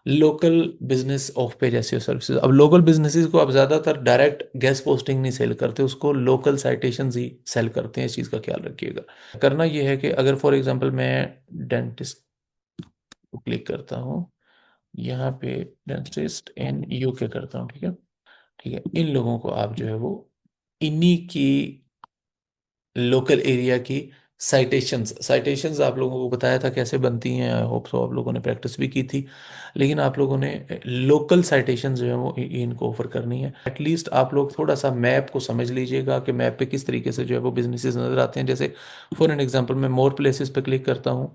Local business of page SEO services. अब local businesses को आप ज़्यादातर डायरेक्ट गेस्ट पोस्टिंग नहीं सेल करते, उसको लोकल साइटेशंस ही सेल करते हैं, इस चीज़ का ख्याल रखिएगा। करना ये है कि अगर फॉर एग्जांपल मैं डेंटिस्ट को क्लिक करता हूँ, यहाँ पे डेंटिस्ट इन यूके करता हूँ, ठीक है। ठीक है, इन लोगों को आप जो है वो इन्हीं की लोकल एरिया की साइटेशंस साइटेशंस आप लोगों को बताया था कैसे बनती हैं, आई होप सो आप लोगों ने प्रैक्टिस भी की थी। लेकिन आप लोगों ने लोकल साइटेशंस जो है वो इनको ऑफर करनी है। एटलीस्ट आप लोग थोड़ा सा मैप को समझ लीजिएगा कि मैप पे किस तरीके से जो है वो बिजनेसेस नज़र आते हैं। जैसे फॉर एन एग्जांपल मैं मोर प्लेसेस पे क्लिक करता हूँ,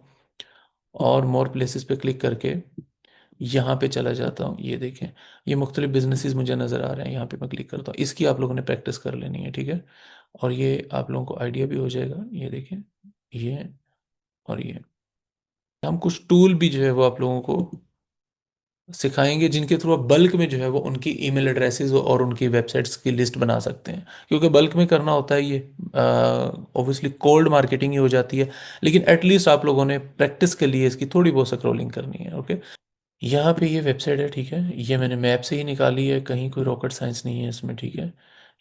और मोर प्लेसेस पे क्लिक करके यहाँ पे चला जाता हूँ, ये देखें ये मुख्तलिफ बिजनेसेस मुझे नज़र आ रहे हैं, यहाँ पे मैं क्लिक करता हूँ। इसकी आप लोगों ने प्रैक्टिस कर लेनी है, ठीक है। और ये आप लोगों को आइडिया भी हो जाएगा, ये देखें ये और ये। हम कुछ टूल भी जो है वो आप लोगों को सिखाएंगे जिनके थ्रू आप बल्क में जो है वो उनकी ईमेल एड्रेसेस और उनकी वेबसाइट्स की लिस्ट बना सकते हैं। क्योंकि बल्क में करना होता है ये, ऑब्वियसली कोल्ड मार्केटिंग ही हो जाती है, लेकिन एटलीस्ट आप लोगों ने प्रैक्टिस के लिए इसकी थोड़ी बहुत स्क्रॉलिंग करनी है, ओके। यहाँ पे ये वेबसाइट है, ठीक है, ये मैंने मैप से ही निकाली है, कहीं कोई रॉकेट साइंस नहीं है इसमें, ठीक है।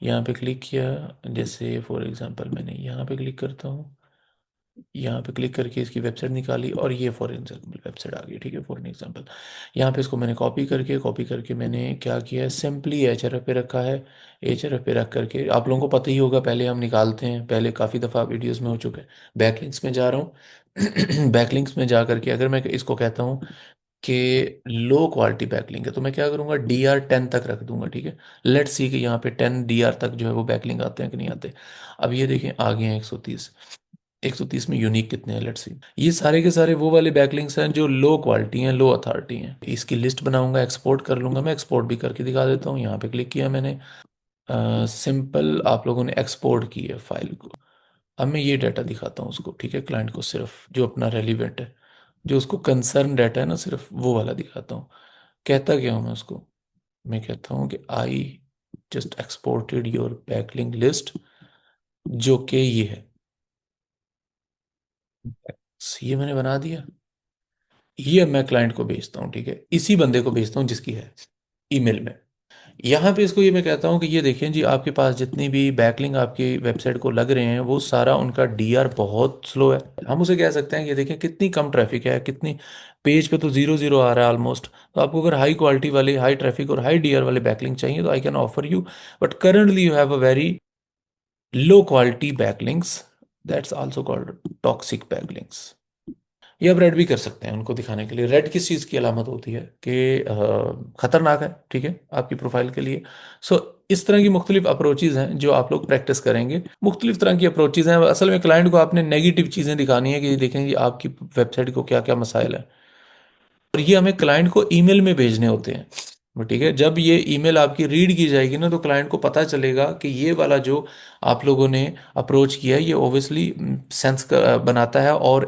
यहाँ पे क्लिक किया, जैसे फॉर एग्जांपल मैंने यहाँ पे क्लिक करता हूँ, यहाँ पे क्लिक करके इसकी वेबसाइट निकाली और ये फॉर एग्जांपल वेबसाइट आ गई, ठीक है, फॉर एग्जांपल। यहाँ पे इसको मैंने कॉपी करके मैंने क्या किया है, सिंपली एचआरएफ पे रखा है। एचआरएफ पे रख करके आप लोगों को पता ही होगा, पहले हम निकालते हैं, पहले काफ़ी दफ़ा वीडियोस में हो चुका है। बैकलिंक्स में जा रहा हूँ बैकलिंक्स में जा करके अगर मैं इसको कहता हूँ कि लो क्वालिटी बैकलिंक है, तो मैं क्या करूँगा, DR10 तक रख दूंगा, ठीक है। लेट्स सी कि यहाँ पे 10 DR तक जो है वो बैकलिंक आते हैं कि नहीं आते। अब ये देखें आ गए हैं 130। 130 में यूनिक कितने हैं, लेट्स सी। ये सारे के सारे वो वाले बैकलिंक्स हैं जो लो क्वालिटी हैं, लो अथॉरिटी हैं। इसकी लिस्ट बनाऊंगा, एक्सपोर्ट कर लूंगा, मैं एक्सपोर्ट भी करके दिखा देता हूँ। यहाँ पे क्लिक किया मैंने, सिंपल आप लोगों ने एक्सपोर्ट की है फाइल को। अब मैं ये डाटा दिखाता हूँ उसको, ठीक है, क्लाइंट को सिर्फ जो अपना रेलिवेंट है, जो उसको कंसर्न डाटा है ना, सिर्फ वो वाला दिखाता हूँ। कहता क्या हूँ मैं उसको, मैं कहता हूँ कि I just exported your backlink list, जो कि ये है, ये मैंने बना दिया। ये मैं क्लाइंट को भेजता हूँ, ठीक है, इसी बंदे को भेजता हूँ जिसकी है ईमेल में। यहाँ पे इसको ये मैं कहता हूँ कि ये देखें जी, आपके पास जितनी भी बैकलिंक आपकी वेबसाइट को लग रहे हैं वो सारा उनका DR बहुत स्लो है। हम उसे कह सकते हैं कि ये देखें कितनी कम ट्रैफिक है, कितनी पेज पे तो 0 0 आ रहा है ऑलमोस्ट। तो आपको अगर हाई क्वालिटी वाले, हाई ट्रैफिक और हाई DR वाले बैकलिंक चाहिए तो I can offer you, but currently you have a very low quality backlinks, that's also called toxic backlinks. ये आप रेड भी कर सकते हैं उनको दिखाने के लिए। रेड किस चीज़ की अलामत होती है कि खतरनाक है, ठीक है, आपकी प्रोफाइल के लिए। सो इस तरह की मुख्तलिफ अप्रोचेज़ हैं जो आप लोग प्रैक्टिस करेंगे। मुख्तलिफ तरह की अप्रोचेज़ हैं, असल में क्लाइंट को आपने नेगेटिव चीज़ें दिखानी है कि देखें जी आपकी वेबसाइट को क्या क्या मसाइल है, और ये हमें क्लाइंट को ईमेल में भेजने होते हैं। ठीक है, जब ये ईमेल आपकी रीड की जाएगी ना, तो क्लाइंट को पता चलेगा कि ये वाला जो आप लोगों ने अप्रोच किया है ये ओबियसली सेंस बनाता है और